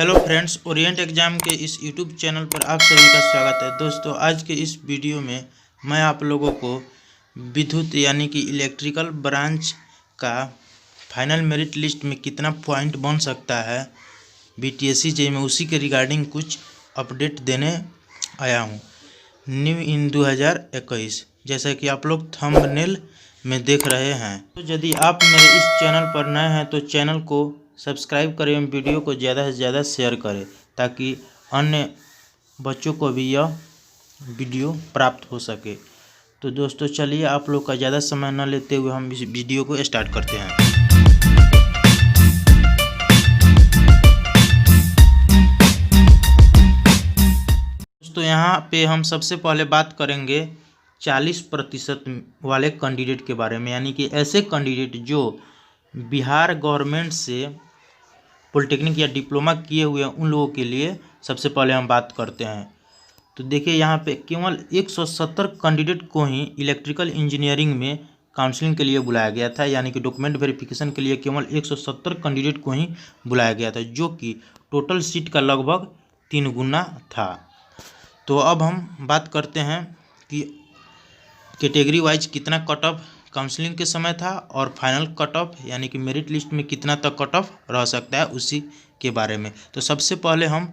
Hello friends, Orient exam के इस YouTube channel पर आप सभी का स्वागत है। दोस्तों, आज के इस वीडियो में मैं आप लोगों को विद्युत यानी कि इलेक्ट्रिकल ब्रांच का फाइनल मेरिट लिस्ट में कितना पॉइंट बन सकता है बीटीएससी जेईई में, उसी के रिगार्डिंग कुछ अपडेट देने आया हूँ। न्यू इन 2021 जैसा कि आप लोग थंबनेल में देख रहे हैं। तो यदि आप मेरे इस चैनल पर नए हैं तो चैनल को सब्सक्राइब करें एवं वीडियो को ज़्यादा से ज़्यादा शेयर करें ताकि अन्य बच्चों को भी यह वीडियो प्राप्त हो सके। तो दोस्तों, चलिए आप लोग का ज़्यादा समय न लेते हुए हम इस वीडियो को स्टार्ट करते हैं। दोस्तों, यहाँ पे हम सबसे पहले बात करेंगे 40% वाले कैंडिडेट के बारे में, यानी कि ऐसे कैंडिडेट जो बिहार गवर्नमेंट से पॉलिटेक्निक या डिप्लोमा किए हुए हैं, उन लोगों के लिए सबसे पहले हम बात करते हैं। तो देखिए, यहाँ पे केवल 170 कैंडिडेट को ही इलेक्ट्रिकल इंजीनियरिंग में काउंसलिंग के लिए बुलाया गया था, यानी कि डॉक्यूमेंट वेरिफिकेशन के लिए केवल 170 कैंडिडेट को ही बुलाया गया था, जो कि टोटल सीट का लगभग 3 गुना था। तो अब हम बात करते हैं कि कैटेगरी वाइज कितना कट ऑफ काउंसलिंग के समय था और फाइनल कट ऑफ यानी कि मेरिट लिस्ट में कितना तक कट ऑफ रह सकता है, उसी के बारे में। तो सबसे पहले हम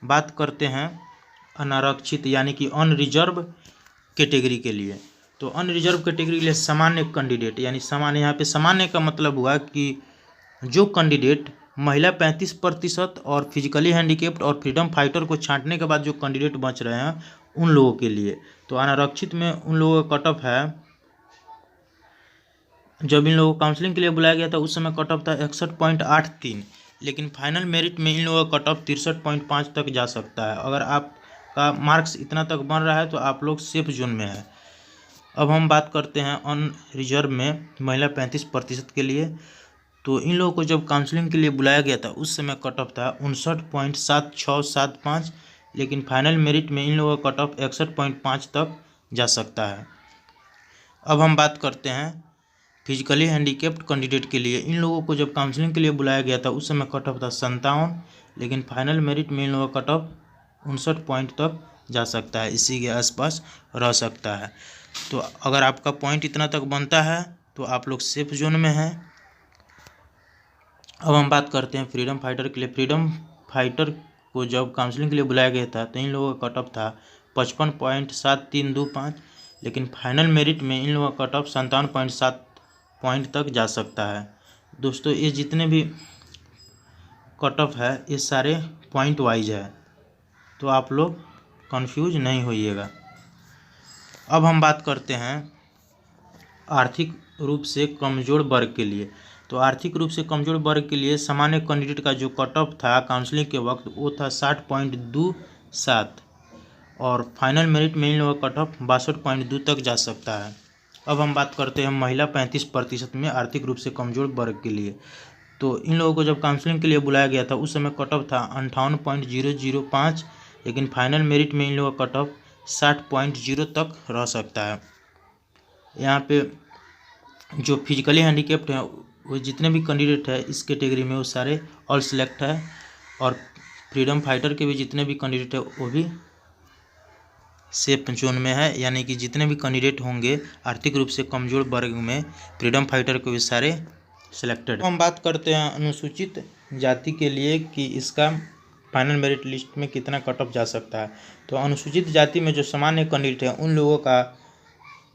बात करते हैं अनारक्षित यानी कि अनरिजर्व कैटेगरी के लिए। तो अनरिजर्व कैटेगरी के लिए सामान्य कैंडिडेट, यानी सामान्य, यहाँ पे सामान्य का मतलब हुआ कि जो कैंडिडेट महिला 35% और फिजिकली हैंडीकेप्ड और फ्रीडम फाइटर को छांटने के बाद जो कैंडिडेट बच रहे हैं उन लोगों के लिए। तो अनारक्षित में उन लोगों का कट ऑफ है, जब इन लोगों को काउंसलिंग के लिए बुलाया गया था उस समय कट ऑफ था 61.83, लेकिन फाइनल मेरिट में इन लोगों का कट ऑफ 63.5 तक जा सकता है। अगर आपका मार्क्स इतना तक बन रहा है तो आप लोग सेफ जोन में है। अब हम बात करते हैं अन रिजर्व में महिला 35% के लिए। तो इन लोगों को जब काउंसलिंग के लिए बुलाया गया था उस समय कट ऑफ था 59.7675, लेकिन फाइनल मेरिट में इन लोगों का कट ऑफ 61.5 तक जा सकता है। अब हम बात करते हैं फिजिकली हैंडीकेप्ड कैंडिडेट के लिए। इन लोगों को जब काउंसलिंग के लिए बुलाया गया था उस समय कट ऑफ था 57, लेकिन फाइनल मेरिट में इन लोगों का कट ऑफ 59 पॉइंट तक जा सकता है, इसी के आसपास रह सकता है। तो अगर आपका पॉइंट इतना तक बनता है तो आप लोग सेफ जोन में हैं। अब हम बात करते हैं फ्रीडम फाइटर के लिए। फ्रीडम फाइटर को जब काउंसलिंग के लिए बुलाया गया था तो इन लोगों का कट ऑफ था 55.7325, लेकिन फाइनल मेरिट में इन लोगों का कट ऑफ 57.7 पॉइंट तक जा सकता है। दोस्तों, ये जितने भी कट ऑफ है ये सारे पॉइंट वाइज है, तो आप लोग कंफ्यूज नहीं होइएगा। अब हम बात करते हैं आर्थिक रूप से कमज़ोर वर्ग के लिए। तो आर्थिक रूप से कमज़ोर वर्ग के लिए सामान्य कैंडिडेट का जो कट ऑफ था काउंसलिंग के वक्त वो था 60.27 और फाइनल मेरिट में इन लोगों का कट ऑफ 62.2 तक जा सकता है। अब हम बात करते हैं महिला 35% में आर्थिक रूप से कमज़ोर वर्ग के लिए। तो इन लोगों को जब काउंसलिंग के लिए बुलाया गया था उस समय कट ऑफ था 58.005, लेकिन फाइनल मेरिट में इन लोगों का कट ऑफ 60.0 तक रह सकता है। यहाँ पे जो फिजिकली हैंडीकेप्ड हैं वो जितने भी कैंडिडेट है इस कैटेगरी में वो सारे ऑल सेलेक्ट है, और फ्रीडम फाइटर के भी जितने भी कैंडिडेट है वो भी सेफ जोन में है, यानी कि जितने भी कैंडिडेट होंगे आर्थिक रूप से कमज़ोर वर्ग में फ्रीडम फाइटर के भी सारे सिलेक्टेड। हम बात करते हैं अनुसूचित जाति के लिए कि इसका फाइनल मेरिट लिस्ट में कितना कट ऑफ जा सकता है। तो अनुसूचित जाति में जो सामान्य कैंडिडेट है उन लोगों का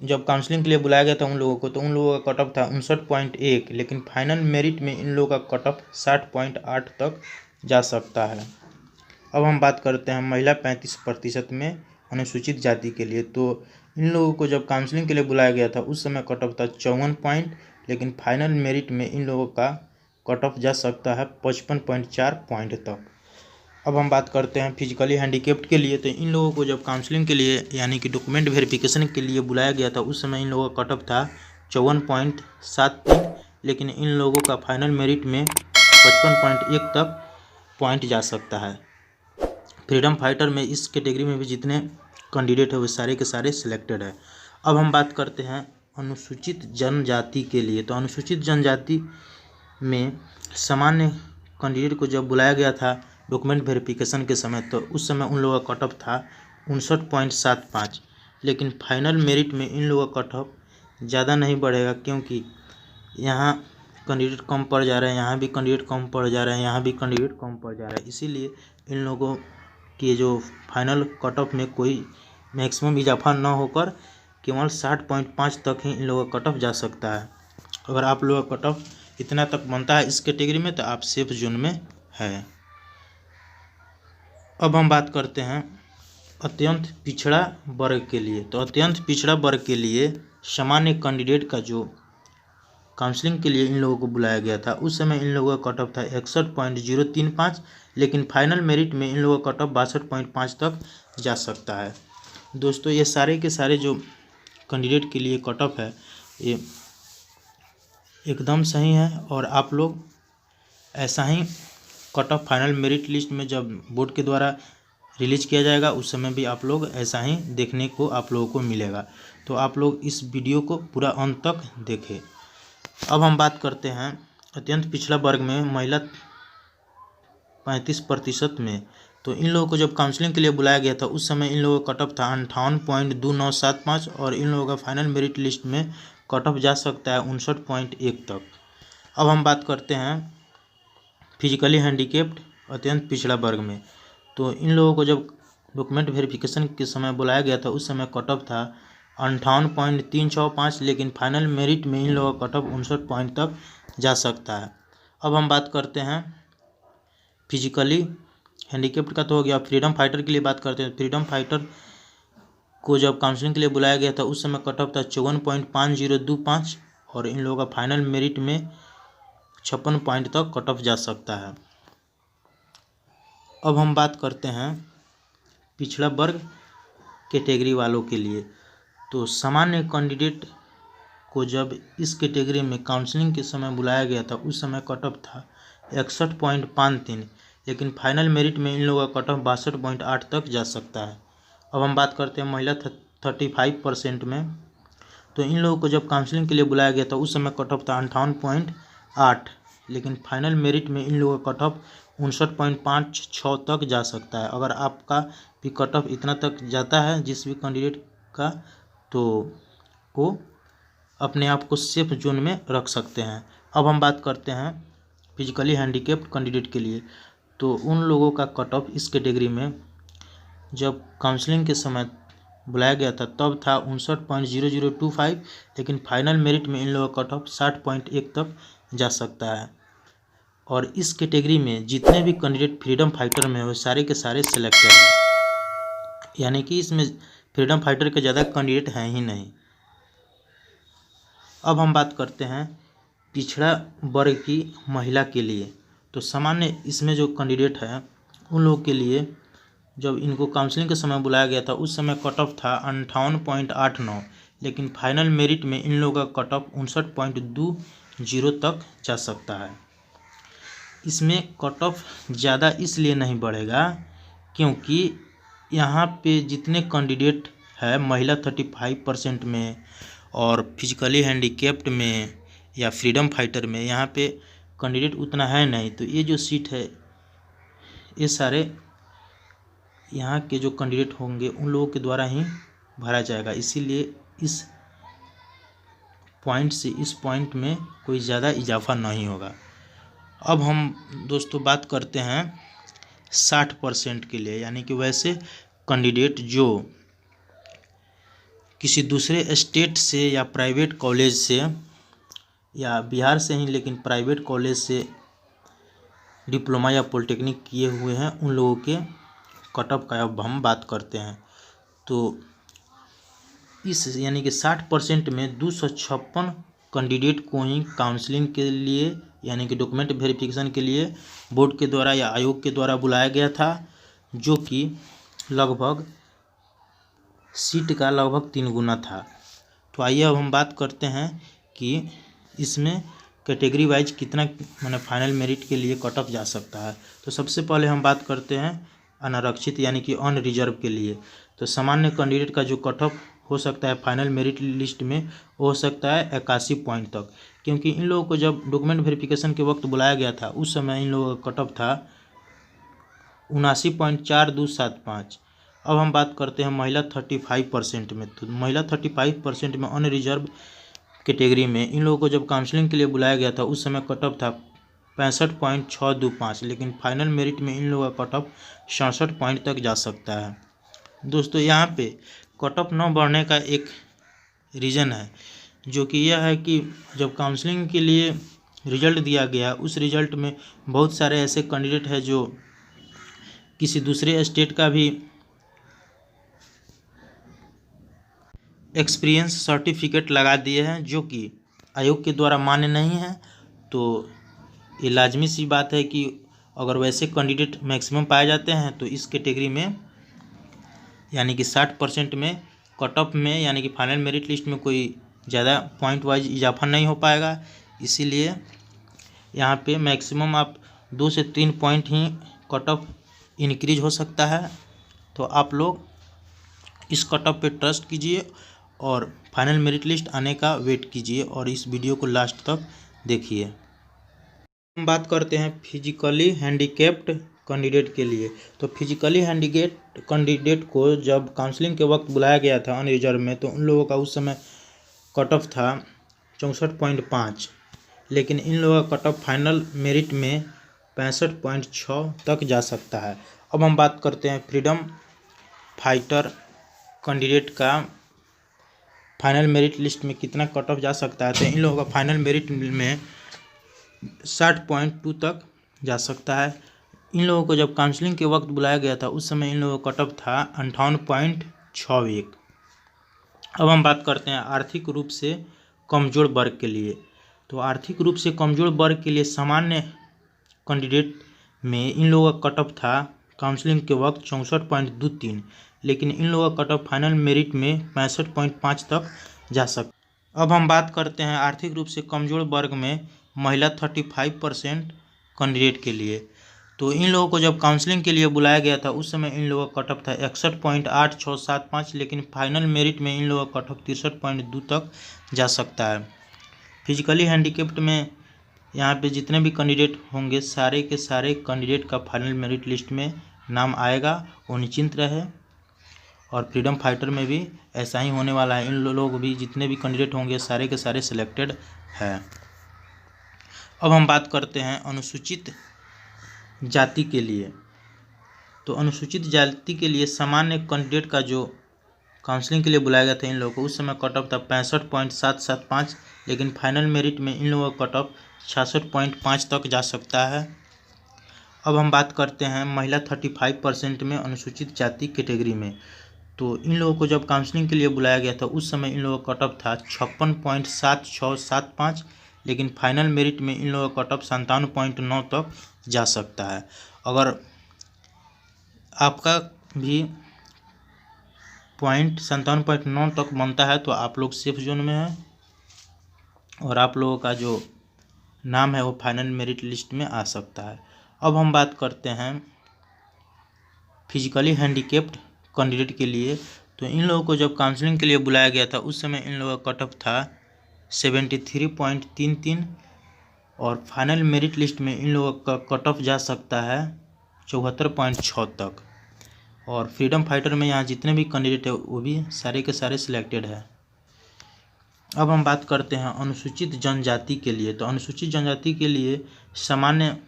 जब काउंसलिंग के लिए बुलाया गया था उन लोगों को, तो उन लोगों का कट ऑफ था 59.1, लेकिन फाइनल मेरिट में इन लोगों का कट ऑफ 60.8 तक जा सकता है। अब हम बात करते हैं महिला 35% में अनुसूचित जाति के लिए। तो इन लोगों को जब काउंसलिंग के लिए बुलाया गया था उस समय कट ऑफ था 54 पॉइंट, लेकिन फाइनल मेरिट में इन लोगों का कट ऑफ जा सकता है 55.4 पॉइंट तक। अब हम बात करते हैं फिजिकली हैंडीकेप्ड के लिए। तो इन लोगों को जब काउंसलिंग के लिए यानी कि डॉक्यूमेंट वेरिफिकेशन के लिए बुलाया गया था उस समय इन लोगों का कट ऑफ था 54.73, लेकिन इन लोगों का फाइनल मेरिट में 55.1 तक पॉइंट जा सकता है। फ्रीडम फाइटर में इस कैटेगरी में भी जितने कैंडिडेट है वो सारे के सारे सिलेक्टेड है। अब हम बात करते हैं अनुसूचित जनजाति के लिए। तो अनुसूचित जनजाति में सामान्य कैंडिडेट को जब बुलाया गया था डॉक्यूमेंट वेरिफिकेशन के समय, तो उस समय उन लोगों का कट ऑफ था 59.75। लेकिन फाइनल मेरिट में इन लोगों का कट ऑफ ज़्यादा नहीं बढ़ेगा, क्योंकि यहाँ कैंडिडेट कम पड़ जा रहे हैं, यहाँ भी कैंडिडेट कम पड़ जा रहे हैं, यहाँ भी कैंडिडेट कम पड़ जा रहा है। इसीलिए इन लोगों के जो फाइनल कट ऑफ में कोई मैक्सिमम इजाफा ना होकर केवल 60.5 तक ही इन लोगों का कट ऑफ जा सकता है। अगर आप लोगों का कट ऑफ इतना तक बनता है इस कैटेगरी में, तो आप सेफ जोन में है। अब हम बात करते हैं अत्यंत पिछड़ा वर्ग के लिए। तो अत्यंत पिछड़ा वर्ग के लिए सामान्य कैंडिडेट का जो काउंसलिंग के लिए इन लोगों को बुलाया गया था, उस समय इन लोगों का कट ऑफ था 61.035। लेकिन फाइनल मेरिट में इन लोगों का कट ऑफ 62.5 तक जा सकता है। दोस्तों, ये सारे के सारे जो कैंडिडेट के लिए कट ऑफ है ये एकदम सही है, और आप लोग ऐसा ही cut off final merit list में जब बोर्ड के द्वारा रिलीज किया जाएगा उस समय भी आप लोग ऐसा ही देखने को आप लोगों को मिलेगा। तो आप लोग इस वीडियो को पूरा अंत तक देखें। अब हम बात करते हैं अत्यंत पिछड़ा वर्ग में महिला 35% में। तो इन लोगों को जब काउंसलिंग के लिए बुलाया गया था उस समय इन लोगों का कट ऑफ था 58.2975, और इन लोगों का फाइनल मेरिट लिस्ट में कट ऑफ जा सकता है 59.1 तक। अब हम बात करते हैं फिजिकली हैंडीकेप्ड अत्यंत पिछड़ा वर्ग में। तो इन लोगों को जब डॉक्यूमेंट वेरिफिकेशन के समय बुलाया गया था उस समय कट ऑफ था 58.365, लेकिन फाइनल मेरिट में इन लोगों का कट ऑफ 59 पॉइंट तक जा सकता है। अब हम बात करते हैं फिजिकली हैंडीकेप्ड का, तो हो गया। फ्रीडम फाइटर के लिए बात करते हैं। फ्रीडम फाइटर को जब काउंसलिंग के लिए बुलाया गया था उस समय कट ऑफ था 54.5025, और इन लोगों का फाइनल मेरिट में 56 पॉइंट तक कट ऑफ जा सकता है। अब हम बात करते हैं पिछड़ा वर्ग कैटेगरी वालों के लिए। तो सामान्य कैंडिडेट को जब इस कैटेगरी में काउंसलिंग के समय बुलाया गया था उस समय कट ऑफ था 61.53, लेकिन फाइनल मेरिट में इन लोगों का कट ऑफ 62.8 तक जा सकता है। अब हम बात करते हैं महिला 35% में। तो इन लोगों को जब काउंसलिंग के लिए बुलाया गया था उस समय कट ऑफ था 58.8, लेकिन फाइनल मेरिट में इन लोगों का कट ऑफ 59.56 तक जा सकता है। अगर आपका भी कट ऑफ इतना तक जाता है जिस भी कैंडिडेट का, तो वो अपने आप को सेफ जोन में रख सकते हैं। अब हम बात करते हैं फिजिकली हैंडीकेप्ड कैंडिडेट के लिए। तो उन लोगों का कट ऑफ इस कैटेगरी में जब काउंसलिंग के समय बुलाया गया था तब था 59.0025, लेकिन फाइनल मेरिट में इन लोगों का कट ऑफ 60.1 तक जा सकता है। और इस कैटेगरी में जितने भी कैंडिडेट फ्रीडम फाइटर में वो सारे के सारे सिलेक्टेड हैं, यानी कि इसमें फ्रीडम फाइटर के ज़्यादा कैंडिडेट हैं ही नहीं। अब हम बात करते हैं पिछड़ा वर्ग की महिला के लिए। तो सामान्य इसमें जो कैंडिडेट है उन लोगों के लिए जब इनको काउंसलिंग के समय बुलाया गया था उस समय कट ऑफ था 58.89, लेकिन फाइनल मेरिट में इन लोगों का कट ऑफ 59.20 तक जा सकता है। इसमें कट ऑफ ज़्यादा इसलिए नहीं बढ़ेगा क्योंकि यहाँ पे जितने कैंडिडेट है महिला 35% में और फिजिकली हैंडीकेप्ड में या फ्रीडम फाइटर में, यहाँ पे कैंडिडेट उतना है नहीं। तो ये जो सीट है ये सारे यहाँ के जो कैंडिडेट होंगे उन लोगों के द्वारा ही भरा जाएगा, इसीलिए इस पॉइंट से इस पॉइंट में कोई ज़्यादा इजाफा नहीं होगा। अब हम दोस्तों बात करते हैं 60% के लिए, यानी कि वैसे कैंडिडेट जो किसी दूसरे स्टेट से या प्राइवेट कॉलेज से या बिहार से ही लेकिन प्राइवेट कॉलेज से डिप्लोमा या पॉलिटेक्निक किए हुए हैं, उन लोगों के कट ऑफ का अब हम बात करते हैं। तो इस यानी कि 60% में 256 कैंडिडेट को ही काउंसलिंग के लिए यानी कि डॉक्यूमेंट वेरिफिकेशन के लिए बोर्ड के द्वारा या आयोग के द्वारा बुलाया गया था, जो कि लगभग सीट का लगभग 3 गुना था। तो आइए अब हम बात करते हैं कि इसमें कैटेगरी वाइज कितना माने फाइनल मेरिट के लिए कट ऑफ जा सकता है। तो सबसे पहले हम बात करते हैं अनारक्षित यानी कि अनरिजर्व के लिए। तो सामान्य कैंडिडेट का जो कट ऑफ हो सकता है फाइनल मेरिट लिस्ट में हो सकता है 81 पॉइंट तक, क्योंकि इन लोगों को जब डॉक्यूमेंट वेरिफिकेशन के वक्त बुलाया गया था उस समय इन लोगों का कट ऑफ था 79.4275। अब हम बात करते हैं महिला 35% में। तो महिला 35% में अनरिजर्व कैटेगरी में इन लोगों को जब काउंसलिंग के लिए बुलाया गया था उस समय कट ऑफ था 65.625, लेकिन फाइनल मेरिट में इन लोगों का कट ऑफ 67 पॉइंट तक जा सकता है। दोस्तों यहाँ पे कट ऑफ न बढ़ने का एक रीज़न है, जो कि यह है कि जब काउंसलिंग के लिए रिजल्ट दिया गया उस रिजल्ट में बहुत सारे ऐसे कैंडिडेट हैं जो किसी दूसरे स्टेट का भी एक्सपीरियंस सर्टिफिकेट लगा दिए हैं, जो कि आयोग के द्वारा मान्य नहीं है। तो ये लाजमी सी बात है कि अगर वैसे कैंडिडेट मैक्सिमम पाए जाते हैं तो इस कैटेगरी में यानी कि 60% में कट ऑफ में यानी कि फाइनल मेरिट लिस्ट में कोई ज़्यादा पॉइंट वाइज इजाफा नहीं हो पाएगा। इसीलिए यहाँ पे मैक्सिमम आप 2 से 3 point he cut of increase हो सकता है। तो आप लोग इस कट ऑफ पे ट्रस्ट कीजिए और फाइनल मेरिट लिस्ट आने का वेट कीजिए और इस वीडियो को लास्ट तक देखिए। हम बात करते हैं फिजिकली हैंडीकैप्ड कैंडिडेट के लिए। तो फिजिकली हैंडीकैप्ड कैंडिडेट को जब काउंसलिंग के वक्त बुलाया गया था अनरिजर्व में, तो उन लोगों का उस समय कट ऑफ था 64.5, लेकिन इन लोगों का कट ऑफ फाइनल मेरिट में 65.6 तक जा सकता है। अब हम बात करते हैं फ्रीडम फाइटर कैंडिडेट का फाइनल मेरिट लिस्ट में कितना कट ऑफ जा सकता है। तो इन लोगों का फाइनल मेरिट में 60.2 तक जा सकता है। इन लोगों को जब काउंसलिंग के वक्त बुलाया गया था उस समय इन लोगों का कट ऑफ था 58.61। अब हम बात करते हैं आर्थिक रूप से कमज़ोर वर्ग के लिए। तो आर्थिक रूप से कमज़ोर वर्ग के लिए सामान्य कैंडिडेट में इन लोगों का कट ऑफ था काउंसलिंग के वक्त 64.23, लेकिन इन लोगों का कट ऑफ फाइनल मेरिट में 65.5 तक जा सकता। अब हम बात करते हैं आर्थिक रूप से कमज़ोर वर्ग में महिला 35% कैंडिडेट के लिए। तो इन लोगों को जब काउंसलिंग के लिए बुलाया गया था उस समय इन लोगों का कट ऑफ था 61.8675, लेकिन फाइनल मेरिट में इन लोगों का कट ऑफ 63.2 तक जा सकता है। फिजिकली हैंडीकैप्ड में यहाँ पे जितने भी कैंडिडेट होंगे सारे के सारे कैंडिडेट का फाइनल मेरिट लिस्ट में नाम आएगा, वो निश्चिंत रहे। और फ्रीडम फाइटर में भी ऐसा ही होने वाला है। इन लोग भी जितने भी कैंडिडेट होंगे सारे के सारे सिलेक्टेड है। अब हम बात करते हैं अनुसूचित जाति के लिए। तो अनुसूचित जाति के लिए सामान्य कैंडिडेट का जो काउंसलिंग के लिए बुलाया गया था इन लोगों को उस समय कट ऑफ था 65.775, लेकिन फाइनल मेरिट में इन लोगों का कट ऑफ 66.5 तक जा सकता है। अब हम बात करते हैं महिला 35% में अनुसूचित जाति कैटेगरी में। तो इन लोगों को जब काउंसलिंग के लिए बुलाया गया था उस समय इन लोगों का कट ऑफ था 56.7675, लेकिन फाइनल मेरिट में इन लोगों का कट ऑफ 57.9 तक जा सकता है। अगर आपका भी पॉइंट 57.9 तक बनता है तो आप लोग सेफ जोन में हैं और आप लोगों का जो नाम है वो फाइनल मेरिट लिस्ट में आ सकता है। अब हम बात करते हैं फिजिकली हैंडीकैप्ड कैंडिडेट के लिए। तो इन लोगों को जब काउंसलिंग के लिए बुलाया गया था उस समय इन लोगों का कट ऑफ था 73.33 और फाइनल मेरिट लिस्ट में इन लोगों का कट ऑफ जा सकता है 74.6 तक। और फ्रीडम फाइटर में यहाँ जितने भी कैंडिडेट है वो भी सारे के सारे सिलेक्टेड है। अब हम बात करते हैं अनुसूचित जनजाति के लिए। तो अनुसूचित जनजाति के लिए सामान्य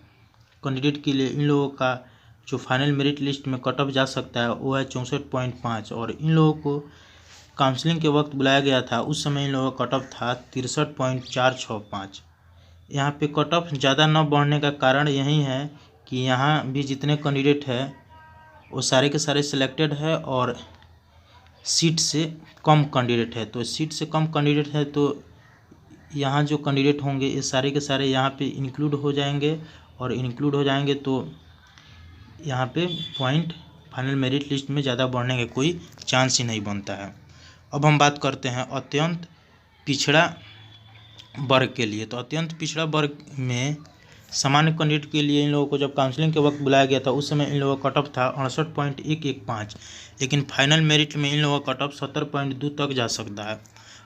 कैंडिडेट के लिए इन लोगों का जो फाइनल मेरिट लिस्ट में कट ऑफ जा सकता है वो है 64.5 और इन लोगों को काउंसलिंग के वक्त बुलाया गया था उस समय इन लोगों का कट ऑफ था 63.465। यहाँ पे कट ऑफ ज़्यादा न बढ़ने का कारण यही है कि यहाँ भी जितने कैंडिडेट है वो सारे के सारे सिलेक्टेड है और सीट से कम कैंडिडेट है। तो सीट से कम कैंडिडेट है तो यहाँ जो कैंडिडेट होंगे ये सारे के सारे यहाँ पे इंक्लूड हो जाएंगे और इंक्लूड हो जाएंगे तो यहाँ पे पॉइंट फाइनल मेरिट लिस्ट में ज़्यादा बढ़ने का कोई चांस ही नहीं बनता है। अब हम बात करते हैं अत्यंत पिछड़ा वर्ग के लिए। तो अत्यंत पिछड़ा वर्ग में सामान्य कैंडिडेट के लिए इन लोगों को जब काउंसलिंग के वक्त बुलाया गया था उस समय इन लोगों का कट ऑफ था 68.115, लेकिन फाइनल मेरिट में इन लोगों का कट ऑफ 70.2 तक जा सकता है।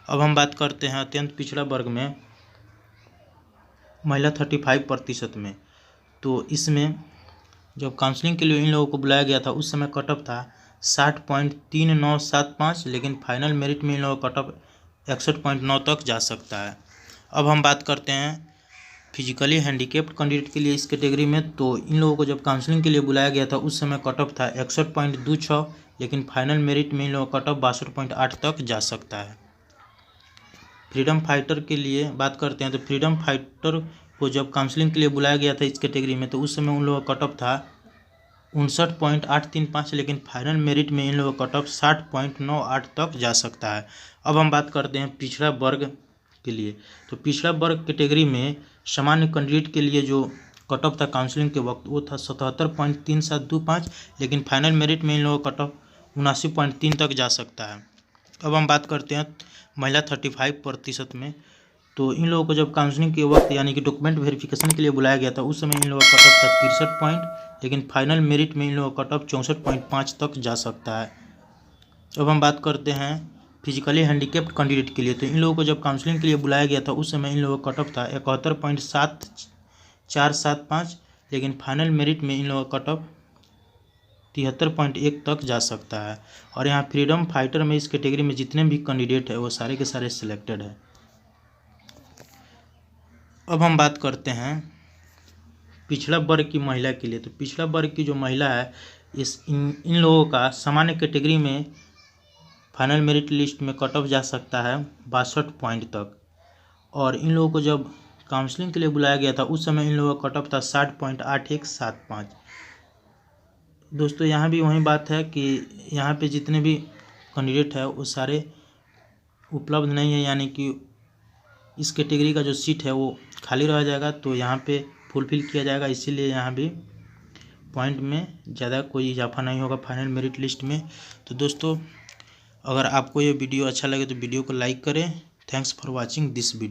अब हम बात करते हैं अत्यंत पिछड़ा वर्ग में महिला 35% में। तो इसमें जब काउंसलिंग के लिए इन लोगों को बुलाया गया था उस समय कट ऑफ था 60.3975, लेकिन फाइनल मेरिट में इन लोगों का कट ऑफ 61.9 तक जा सकता है। अब हम बात करते हैं फिजिकली हैंडीकेप्ड कैंडिडेट के लिए इस कैटेगरी में। तो इन लोगों को जब काउंसलिंग के लिए बुलाया गया था उस समय कट ऑफ था 61.26, लेकिन फाइनल मेरिट में इन लोगों का कट ऑफ 62.8 तक जा सकता है। फ्रीडम फाइटर के लिए बात करते हैं तो फ्रीडम फाइटर को जब काउंसलिंग के लिए बुलाया गया था इस कैटेगरी में तो उस समय उन लोगों का कट ऑफ था 59.835, लेकिन फाइनल मेरिट में इन लोगों का कट ऑफ 60.98 तक जा सकता है। अब हम बात करते हैं पिछड़ा वर्ग के लिए। तो पिछड़ा वर्ग कैटेगरी में सामान्य कैंडिडेट के लिए जो कट ऑफ था काउंसलिंग के वक्त वो था 77.3725, लेकिन फाइनल मेरिट में इन लोगों का कट ऑफ 79.3 तक जा सकता है। अब हम बात करते हैं महिला 35% में। तो इन लोगों को जब काउंसलिंग के वक्त यानी कि डॉक्यूमेंट वेरिफिकेशन के लिए बुलाया गया था उस समय इन लोगों का कट ऑफ था 63 पॉइंट, लेकिन फाइनल मेरिट में इन लोगों का कट ऑफ 64.5 तक जा सकता है। अब हम बात करते हैं फिजिकली हैंडीकेप्ड कैंडिडेट के लिए। तो इन लोगों को जब काउंसलिंग के लिए बुलाया गया था उस समय इन लोगों का कट ऑफ था 71.7475, लेकिन फाइनल मेरिट में इन लोगों का कट ऑफ 73.1 तक जा सकता है। और यहाँ फ्रीडम फाइटर में इस कैटेगरी में जितने भी कैंडिडेट है वो सारे के सारे सिलेक्टेड है। अब हम बात करते हैं पिछड़ा वर्ग की महिला के लिए। तो पिछड़ा वर्ग की जो महिला है इन लोगों का सामान्य कैटेगरी में फाइनल मेरिट लिस्ट में कट ऑफ जा सकता है 62 पॉइंट तक। और इन लोगों को जब काउंसलिंग के लिए बुलाया गया था उस समय इन लोगों का कट ऑफ था 60.8175। दोस्तों यहाँ भी वही बात है कि यहाँ पे जितने भी कैंडिडेट है वो सारे उपलब्ध नहीं है, यानी कि इस कैटेगरी का जो सीट है वो खाली रह जाएगा, तो यहाँ पे फुलफिल किया जाएगा। इसीलिए यहाँ भी पॉइंट में ज़्यादा कोई इजाफा नहीं होगा फाइनल मेरिट लिस्ट में। तो दोस्तों अगर आपको ये वीडियो अच्छा लगे तो वीडियो को लाइक करें। Thanks for watching this video.